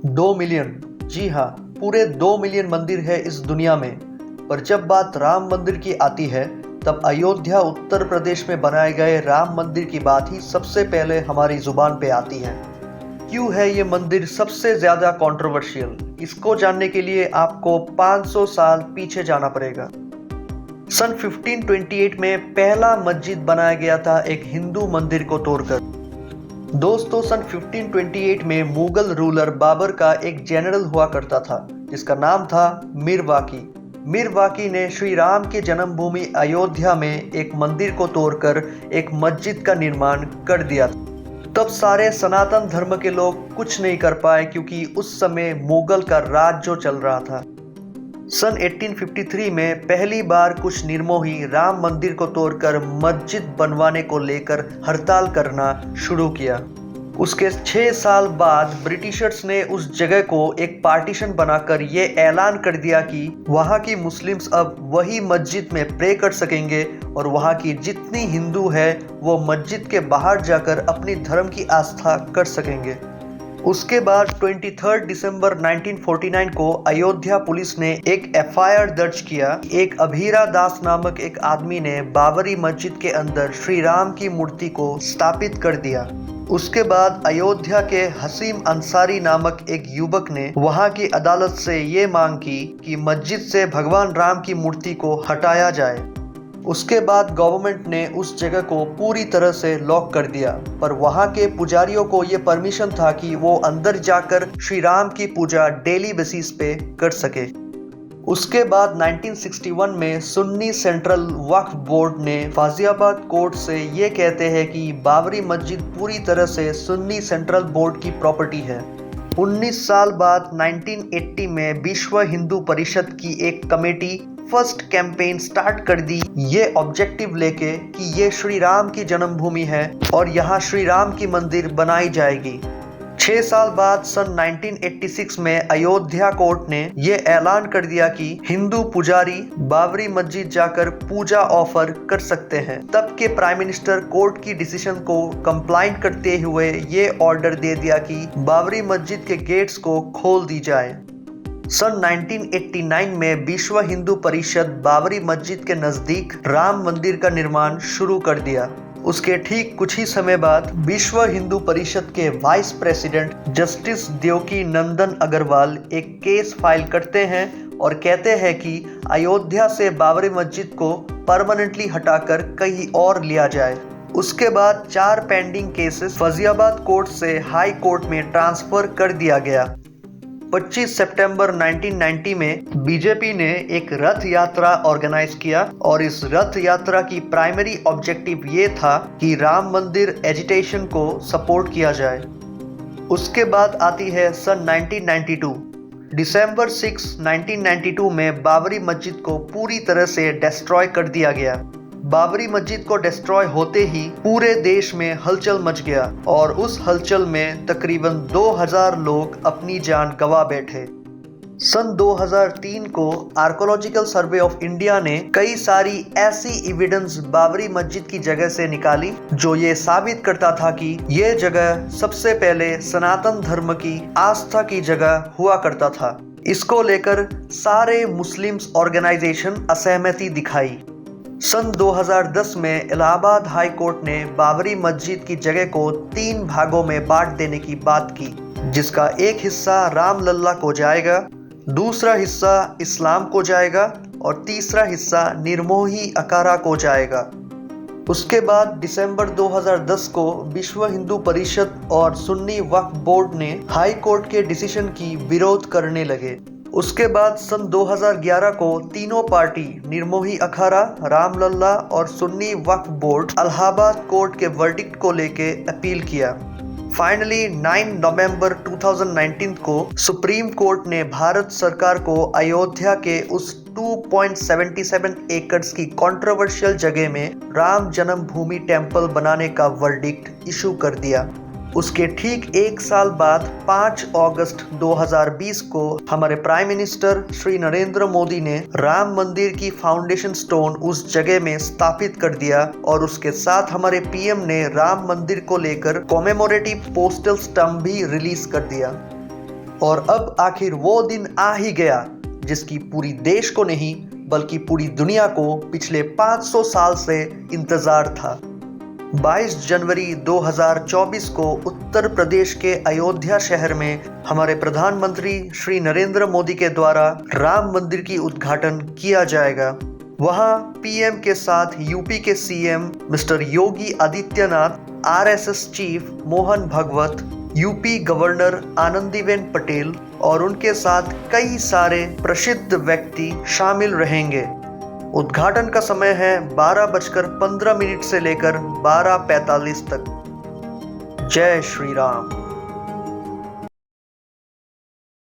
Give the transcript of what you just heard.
2 million, जी हाँ, पूरे 2 million मंदिर है इस दुनिया में। पर जब बात राम मंदिर की आती है, तब अयोध्या उत्तर प्रदेश में बनाए गए राम मंदिर की बात ही सबसे पहले हमारी जुबान पे आती है। क्यों है ये मंदिर सबसे ज्यादा कंट्रोवर्शियल? इसको जानने के लिए आपको 500 साल पीछे जाना पड़ेगा। सन 1528 में पहला मस्जिद बनाया गया था एक हिंदू मंदिर को तोड़कर। दोस्तों, सन 1528 में मुगल रूलर बाबर का एक जनरल हुआ करता था जिसका नाम था मीर वाकी। मीर वाकी ने श्री राम की जन्मभूमि अयोध्या में एक मंदिर को तोड़कर एक मस्जिद का निर्माण कर दिया। तब सारे सनातन धर्म के लोग कुछ नहीं कर पाए क्योंकि उस समय मुगल का राज जो चल रहा था। सन 1853 में पहली बार कुछ निर्मोही राम मंदिर को तोड़कर मस्जिद बनवाने को लेकर हड़ताल करना शुरू किया। उसके 6 साल बाद ब्रिटिशर्स ने उस जगह को एक पार्टीशन बनाकर ये ऐलान कर दिया कि वहाँ की मुस्लिम्स अब वही मस्जिद में प्रे कर सकेंगे और वहाँ की जितनी हिंदू है वो मस्जिद के बाहर जाकर अपनी धर्म की आस्था कर सकेंगे। उसके बाद 23 दिसंबर 1949 को अयोध्या पुलिस ने एक एफआईआर दर्ज किया। एक अभीरा दास नामक एक आदमी ने बाबरी मस्जिद के अंदर श्री राम की मूर्ति को स्थापित कर दिया। उसके बाद अयोध्या के हसीम अंसारी नामक एक युवक ने वहां की अदालत से ये मांग की कि मस्जिद से भगवान राम की मूर्ति को हटाया जाए। उसके बाद गवर्नमेंट ने उस जगह को पूरी तरह से लॉक कर दिया, पर वहां के पुजारियों को ये परमिशन था कि वो अंदर जाकर श्री राम की पूजा डेली बेसिस पे कर सके। उसके बाद 1961 में सुन्नी सेंट्रल वक्फ बोर्ड ने गाजियाबाद कोर्ट से ये कहते हैं कि बाबरी मस्जिद पूरी तरह से सुन्नी सेंट्रल बोर्ड की प्रॉपर्टी है। 19 साल बाद 1980 में विश्व हिंदू परिषद की एक कमेटी फर्स्ट कैंपेन स्टार्ट कर दी, ये ऑब्जेक्टिव लेके कि ये श्री राम की जन्मभूमि है और यहाँ श्री राम की मंदिर बनाई जाएगी। 6 साल बाद सन 1986 में अयोध्या कोर्ट ने यह ऐलान कर दिया कि हिंदू पुजारी बाबरी मस्जिद जाकर पूजा ऑफर कर सकते हैं। तब के प्राइम मिनिस्टर कोर्ट की डिसीजन को कंप्लाइंट करते हुए ये ऑर्डर दे दिया कि बाबरी मस्जिद के गेट्स को खोल दी जाए। सन 1989 में विश्व हिंदू परिषद बाबरी मस्जिद के नजदीक राम मंदिर का निर्माण शुरू कर दिया। उसके ठीक कुछ ही समय बाद विश्व हिंदू परिषद के वाइस प्रेसिडेंट जस्टिस देवकी नंदन अग्रवाल एक केस फाइल करते हैं और कहते हैं कि अयोध्या से बाबरी मस्जिद को परमानेंटली हटाकर कहीं और लिया जाए। उसके बाद 4 पेंडिंग केसेस गाजियाबाद कोर्ट से हाई कोर्ट में ट्रांसफर कर दिया गया। 25 सितंबर 1990 में बीजेपी ने एक रथ यात्रा ऑर्गेनाइज किया और इस रथ यात्रा की प्राइमरी ऑब्जेक्टिव ये था कि राम मंदिर एजिटेशन को सपोर्ट किया जाए। उसके बाद आती है सन 1992। दिसंबर 6, 1992 में बाबरी मस्जिद को पूरी तरह से डिस्ट्रॉय कर दिया गया। बाबरी मस्जिद को डिस्ट्रॉय होते ही पूरे देश में हलचल मच गया और उस हलचल में तकरीबन 2000 लोग अपनी जान गंवा बैठे। सन 2003 को आर्कोलॉजिकल सर्वे ऑफ इंडिया ने कई सारी ऐसी एविडेंस बाबरी मस्जिद की जगह से निकाली जो ये साबित करता था कि ये जगह सबसे पहले सनातन धर्म की आस्था की जगह हुआ करता था। इसको लेकर सारे मुस्लिम्स ऑर्गेनाइजेशन असहमति दिखाई। सन 2010 में इलाहाबाद हाई कोर्ट ने बाबरी मस्जिद की जगह को 3 भागों में बांट देने की बात की, जिसका एक हिस्सा रामलल्ला को जाएगा, दूसरा हिस्सा इस्लाम को जाएगा और तीसरा हिस्सा निर्मोही अखाड़ा को जाएगा। उसके बाद दिसंबर 2010 को विश्व हिंदू परिषद और सुन्नी वक्फ बोर्ड ने हाई कोर्ट के डिसीजन की विरोध करने लगे। उसके बाद सन 2011 को तीनों पार्टी निर्मोही अखाड़ा, रामलल्ला और सुन्नी वक्फ बोर्ड इलाहाबाद कोर्ट के वर्डिक्ट को लेके अपील किया। फाइनली 9 नवंबर 2019 को सुप्रीम कोर्ट ने भारत सरकार को अयोध्या के उस 2.77 एकड़ की कंट्रोवर्शियल जगह में राम जन्मभूमि टेम्पल बनाने का वर्डिक्ट इशू कर दिया। उसके ठीक 1 साल बाद 5 अगस्त 2020 को हमारे प्राइम मिनिस्टर श्री नरेंद्र मोदी ने राम मंदिर की फाउंडेशन स्टोन उस जगह में स्थापित कर दिया और उसके साथ हमारे पीएम ने राम मंदिर को लेकर कॉमेमोरेटिव पोस्टल स्टंप भी रिलीज कर दिया। और अब आखिर वो दिन आ ही गया जिसकी पूरी देश को नहीं बल्कि पूरी दुनिया को पिछले 500 साल से इंतजार था। 22 जनवरी 2024 को उत्तर प्रदेश के अयोध्या शहर में हमारे प्रधानमंत्री श्री नरेंद्र मोदी के द्वारा राम मंदिर की उद्घाटन किया जाएगा। वहां पीएम के साथ यूपी के CM mister Yogi Adityanath, RSS chief Mohan Bhagwat, UP governor Anandiben Patel और उनके साथ कई सारे प्रसिद्ध व्यक्ति शामिल रहेंगे। उद्घाटन का समय है 12:15 से लेकर 12:45 तक। जय श्री राम।